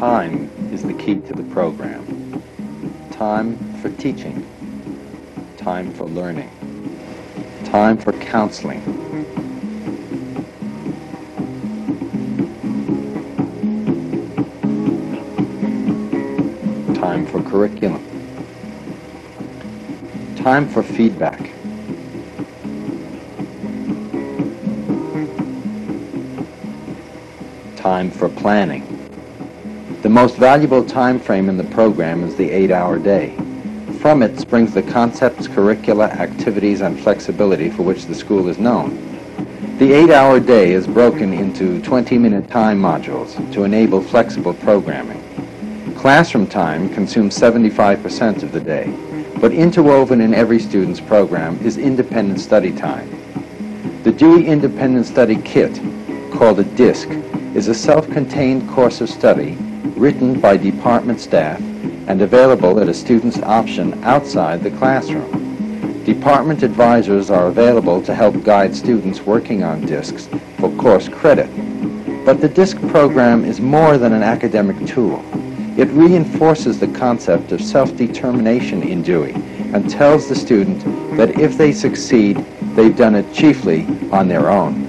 Time is the key to the program. Time for teaching. Time for learning. Time for counseling. Time for curriculum. Time for feedback. Time for planning. The most valuable time frame in the program is the 8-hour day. From it springs the concepts, curricula, activities, and flexibility for which the school is known. The 8-hour day is broken into 20-minute time modules to enable flexible programming. Classroom time consumes 75% of the day, but interwoven in every student's program is independent study time. The Dewey Independent Study Kit, called a DISC, is a self-contained course of study written by department staff and available at a student's option outside the classroom. Department advisors are available to help guide students working on DISCs for course credit. But the DISC program is more than an academic tool. It reinforces the concept of self-determination in Dewey and tells the student that if they succeed, they've done it chiefly on their own.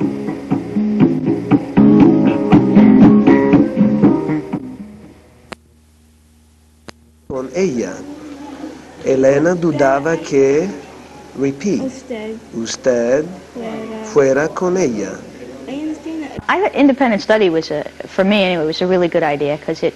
Con ella. Elena dudaba que, repeat, usted fuera con ella. I thought independent study was, for me anyway, was a really good idea because it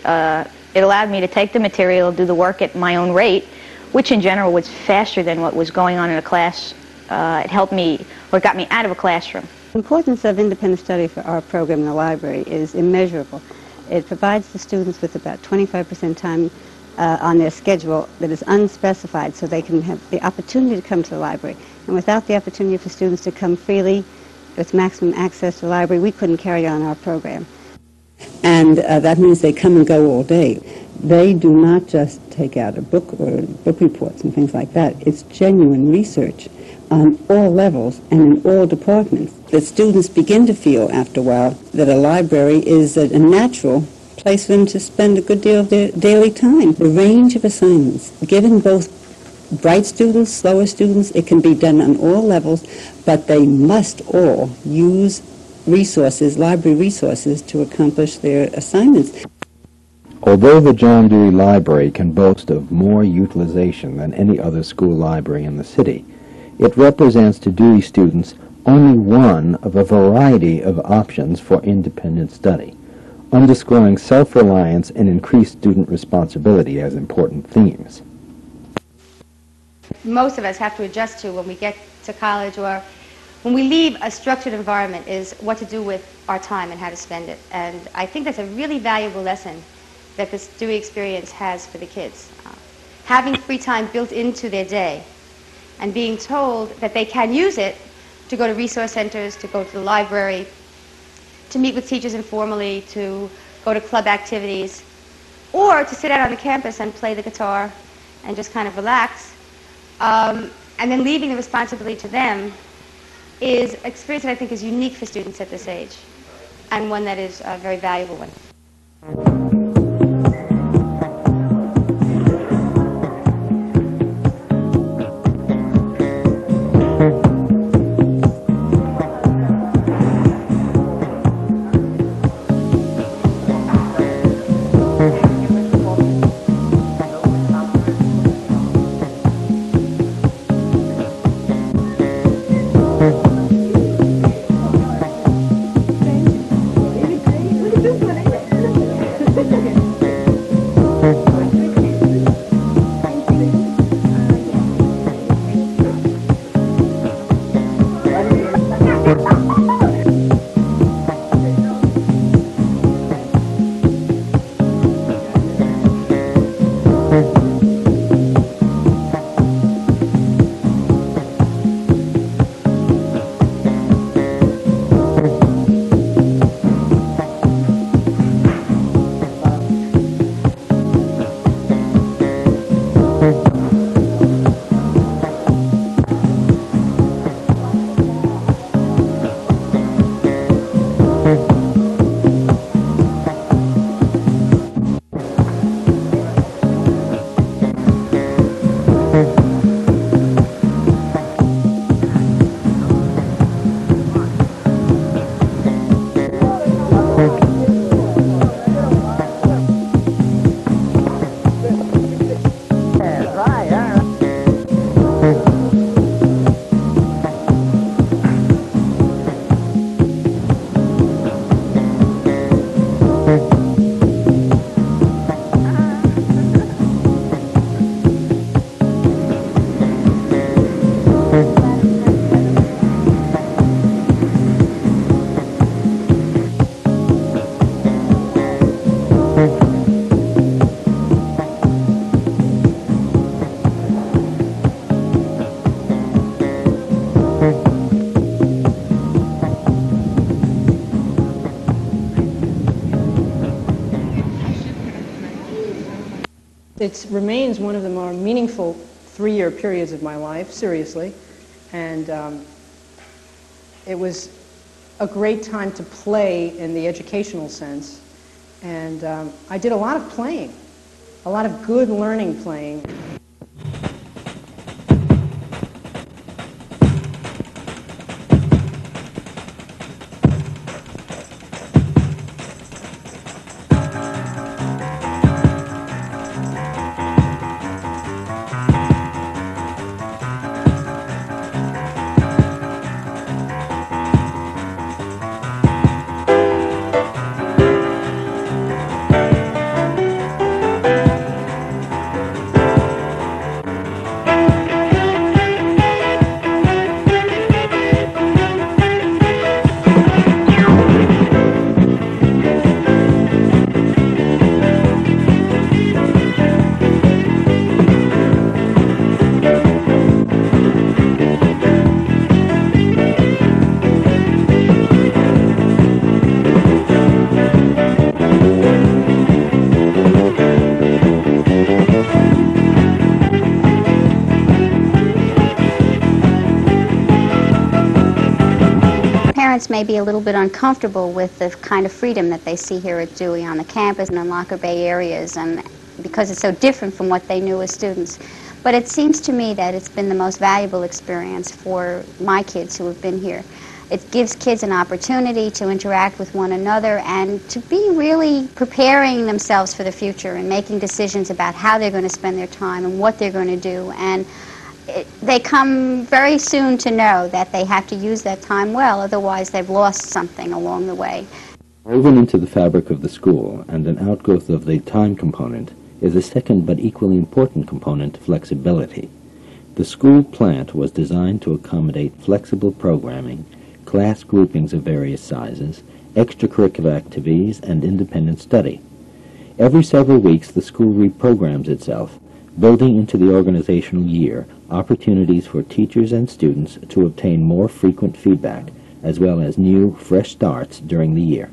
allowed me to take the material, do the work at my own rate, which in general was faster than what was going on in a class. It helped me, or got me out of a classroom. The importance of independent study for our program in the library is immeasurable. It provides the students with about 25% time on their schedule that is unspecified, so they can have the opportunity to come to the library. And without the opportunity for students to come freely with maximum access to the library, we couldn't carry on our program. And that means they come and go all day. They do not just take out a book or book reports and things like that. It's genuine research on all levels and in all departments. The students begin to feel after a while that a library is a natural place for them to spend a good deal of their daily time. The range of assignments given both bright students, slower students, it can be done on all levels, but they must all use resources, library resources, to accomplish their assignments. Although the John Dewey Library can boast of more utilization than any other school library in the city, it represents to Dewey students only one of a variety of options for independent study, underscoring self-reliance and increased student responsibility as important themes. Most of us have to adjust to when we get to college or when we leave a structured environment is what to do with our time and how to spend it. And I think that's a really valuable lesson that this Dewey experience has for the kids. Having free time built into their day and being told that they can use it to go to resource centers, to go to the library, to meet with teachers informally, to go to club activities, or to sit out on the campus and play the guitar and just kind of relax. And then leaving the responsibility to them is an experience that I think is unique for students at this age, and one that is a very valuable one. It remains one of the more meaningful 3-year periods of my life, seriously, and it was a great time to play in the educational sense, and I did a lot of playing, a lot of good learning playing. Parents may be a little bit uncomfortable with the kind of freedom that they see here at Dewey on the campus and in Locker Bay areas, and because it's so different from what they knew as students. But it seems to me that it's been the most valuable experience for my kids who have been here. It gives kids an opportunity to interact with one another and to be really preparing themselves for the future and making decisions about how they're going to spend their time and what they're going to do. And they come very soon to know that they have to use that time well, otherwise they've lost something along the way. Woven into the fabric of the school, and an outgrowth of the time component, is a second but equally important component, flexibility. The school plant was designed to accommodate flexible programming, class groupings of various sizes, extracurricular activities, and independent study. Every several weeks the school reprograms itself, building into the organizational year opportunities for teachers and students to obtain more frequent feedback, as well as new, fresh starts during the year.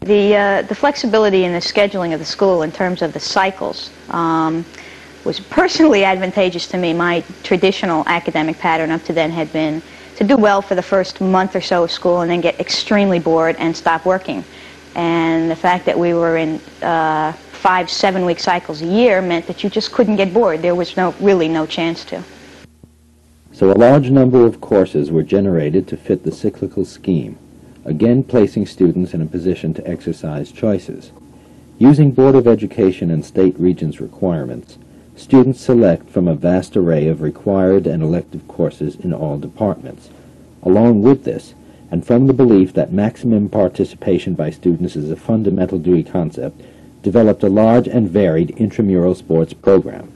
The flexibility in the scheduling of the school in terms of the cycles was personally advantageous to me. My traditional academic pattern up to then had been to do well for the first month or so of school and then get extremely bored and stop working. And the fact that we were in 5-7-week cycles a year meant that you just couldn't get bored. There was really no chance to. So a large number of courses were generated to fit the cyclical scheme, again placing students in a position to exercise choices. Using Board of Education and state regents requirements, students select from a vast array of required and elective courses in all departments. Along with this, and from the belief that maximum participation by students is a fundamental Dewey concept, developed a large and varied intramural sports program.